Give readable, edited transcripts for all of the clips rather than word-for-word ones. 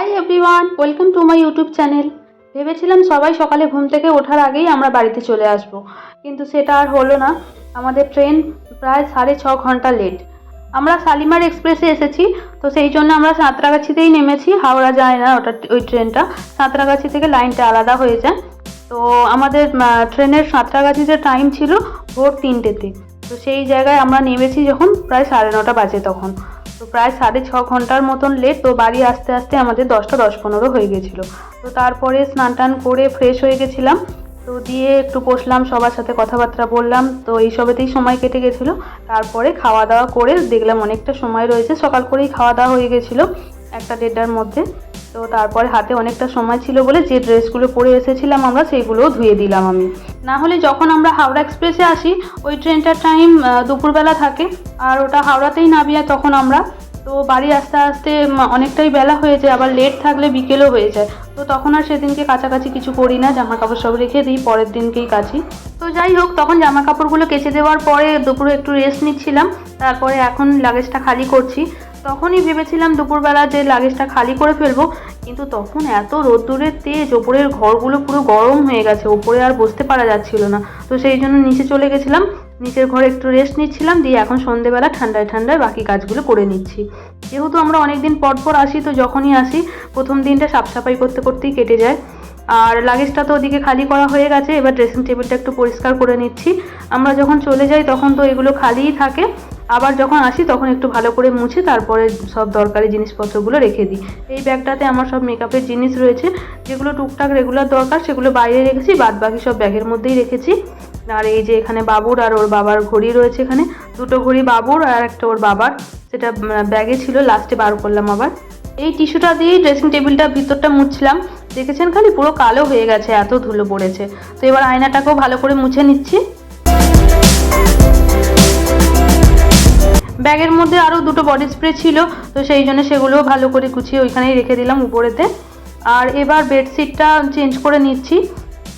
Hi everyone, welcome to my YouTube channel. ভেবেছিলাম সবাই সকালে ঘুম থেকে ওঠার আগেই আমরা বাড়িতে চলে আসব, কিন্তু সেটা আর হলো না। আমাদের ট্রেন প্রায় 6.5 ঘন্টা লেট। আমরা শালিমার এক্সপ্রেসে এসেছি, তো সেই জন্য আমরা সাঁতরাগাছিতেই নেমেছি। হাওড়া যায় না ওই ট্রেনটা, সাঁতরাগাছি থেকে লাইনটা আলাদা হয়ে যায়। তো আমাদের ট্রেনের সাঁতরাগাছিতে টাইম ছিল ভোর 3টেতে। তো সেই জায়গায় আমরা নেমেছি যখন প্রায় 9:30 বাজে তখন। তো প্রায় 6.5 ঘন্টার মতন লেট। তো বাড়ি আসতে আসতে আমাদের 10টা 10-15 হয়ে গেছিলো। তো তারপরে স্নান টান করে ফ্রেশ হয়ে গেছিলাম। তো দিয়ে একটু বসলাম, সবার সাথে কথাবার্তা বললাম। তো এইসবেতেই সময় কেটে গেছিলো। তারপরে খাওয়া দাওয়া করে দেখলাম অনেকটা সময় রয়েছে, সকাল করেই খাওয়া দাওয়া হয়ে গেছিলো 1টা-1:30টার মধ্যে। তো তারপরে হাতে অনেকটা সময় ছিল বলে যে ড্রেসগুলো পরে এসেছিলাম আমরা সেইগুলোও ধুয়ে দিলাম আমি। না হলে যখন আমরা হাওড়া এক্সপ্রেসে আসি ওই ট্রেনটার টাইম দুপুরবেলা থাকে, আর ওটা হাওড়াতেই নামিয়ে তখন আমরা। তো বাড়ি আসতে আসতে অনেকটাই বেলা হয়ে যায়, আবার লেট থাকলে বিকেলও হয়ে যায়। তো তখন আর সেদিনকে কাছাকাছি কিছু করি না, জামা কাপড় সব রেখে দিই, পরের দিনকেই কাচি। তো যাই হোক, তখন জামা কাপড়গুলো কেচে দেওয়ার পরে দুপুরে একটু রেস্ট নিচ্ছিলাম। তারপরে এখন লাগেজটা খালি করছি। তখনই ভেবেছিলাম দুপুরবেলা যে লাগেজটা খালি করে ফেলবো, কিন্তু তখন এত রোদ্দুরের তেজ, ওপরের ঘরগুলো পুরো গরম হয়ে গেছে, ওপরে আর বসতে পারা যাচ্ছিল না। তো সেই জন্য নিচে চলে গেছিলাম, নিচের ঘরে একটু রেস্ট নিচ্ছিলাম। দিয়ে এখন সন্ধেবেলা ঠান্ডায় ঠান্ডায় বাকি কাজগুলো করে নিচ্ছি। যেহেতু আমরা অনেক দিন পর পর আসি, তো যখনই আসি প্রথম দিনটা সাফসাফাই করতে করতেই কেটে যায়। আর লাগেজটা তো ওদিকে খালি করা হয়ে গেছে, এবার ড্রেসিং টেবিলটা একটু পরিষ্কার করে নিচ্ছি। আমরা যখন চলে যাই তখন তো এগুলো খালিই থাকে, আবার যখন আসি তখন একটু ভালো করে মুছে তারপরে সব দরকারি জিনিসপত্রগুলো রেখে দিই। এই ব্যাগটাতে আমার সব মেকআপের জিনিস রয়েছে, যেগুলো টুকটাক রেগুলার দরকার সেগুলো বাইরে রেখেছি, বাদ বাকি সব ব্যাগের মধ্যেই রেখেছি। আর এই যে এখানে বাবুর আর ওর বাবার ঘড়ি রয়েছে, এখানে 2টো ঘড়ি বাবুর আর একটা ওর বাবার, সেটা ব্যাগে ছিল, লাস্টে বার করলাম আবার। এই টিস্যুটা দিয়েই ড্রেসিং টেবিলটা ভিতরটা মুছলাম। দেখেছেন খালি পুরো কালো হয়ে গেছে, এত ধুলো পড়েছে। তো এবার আয়নাটাকেও ভালো করে মুছে নিচ্ছি। ব্যাগের মধ্যে আরও 2টো বডি স্প্রে ছিল, তো সেই জন্য সেগুলোও ভালো করে গুছিয়ে ওইখানেই রেখে দিলাম উপরেতে। আর এবার বেডশিটটা চেঞ্জ করে নিচ্ছি।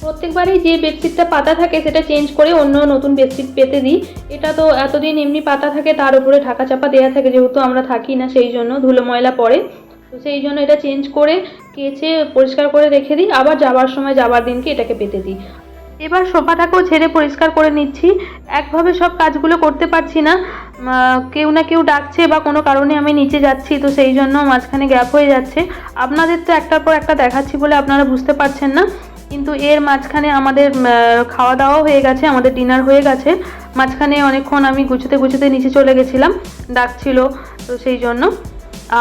প্রত্যেকবারই যে বেডশিটটা পাতা থাকে সেটা চেঞ্জ করে অন্য নতুন বেডশিট পেতে দিই। এটা তো এতদিন এমনি পাতা থাকে, তার উপরে ঢাকা চাপা দেওয়া থাকে, যেহেতু আমরা থাকি না সেই জন্য ধুলো ময়লা পড়ে। তো সেই জন্য এটা চেঞ্জ করে কেচে পরিষ্কার করে রেখে দিই, আবার যাবার সময় যাবার দিনকে এটাকে পেতে দিই। এবার সোফাটাকেও ঝেড়ে পরিষ্কার করে নিচ্ছি। একভাবে সব কাজগুলো করতে পারছি না, কেউ না কেউ ডাকছে বা কোনো কারণে আমি নিচে যাচ্ছি, তো সেই জন্য মাঝখানে গ্যাপ হয়ে যাচ্ছে। আপনাদের তো একটার পর একটা দেখাচ্ছি বলে আপনারা বুঝতে পারছেন না, কিন্তু এর মাঝখানে আমাদের খাওয়া দাওয়া হয়ে গেছে, আমাদের ডিনার হয়ে গেছে। মাঝখানে অনেকক্ষণ আমি গুছোতে নিচে চলে গেছিলাম, ডাকছিল, তো সেই জন্য।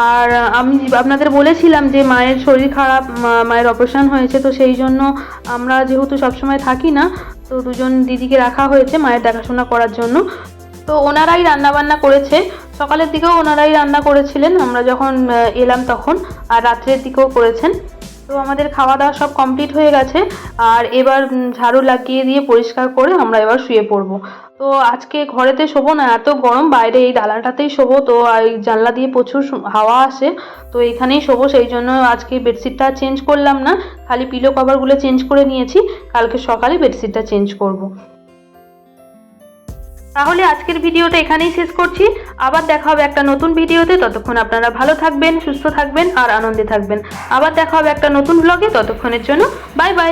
আর আমি আপনাদের বলেছিলাম যে মায়ের শরীর খারাপ, মায়ের অপারেশন হয়েছে, তো সেই জন্য আমরা যেহেতু সবসময় থাকি না, তো 2জন দিদিকে রাখা হয়েছে মায়ের দেখাশোনা করার জন্য। তো ওনারাই রান্নাবান্না করেছে, সকালের দিকেও ওনারাই রান্না করেছিলেন আমরা যখন এলাম তখন, আর রাত্রের দিকেও করেছেন। তো আমাদের খাওয়া দাওয়া সব কমপ্লিট হয়ে গেছে। আর এবার ঝাড়ু লাগিয়ে দিয়ে পরিষ্কার করে আমরা এবার শুয়ে পড়বো। তো আজকে ঘরেতে শোবো না, এত গরম, বাইরে এই দালানটাতেই শোবো। তো এই জানলা দিয়ে প্রচুর হাওয়া আসে, তো এখানেই শোবো। সেই জন্য আজকে বেডশিটটা চেঞ্জ করলাম না, খালি পিলো কভারগুলো চেঞ্জ করে নিয়েছি। কালকে সকালে বেডশিটটা চেঞ্জ করব। তাহলে আজকের ভিডিওটা এখানেই শেষ করছি। আবার দেখা হবে একটা নতুন ভিডিওতে। ততক্ষণ আপনারা ভালো থাকবেন, সুস্থ থাকবেন আর আনন্দে থাকবেন। আবার দেখা হবে একটা নতুন ব্লগে। ততক্ষণের জন্য বাই বাই।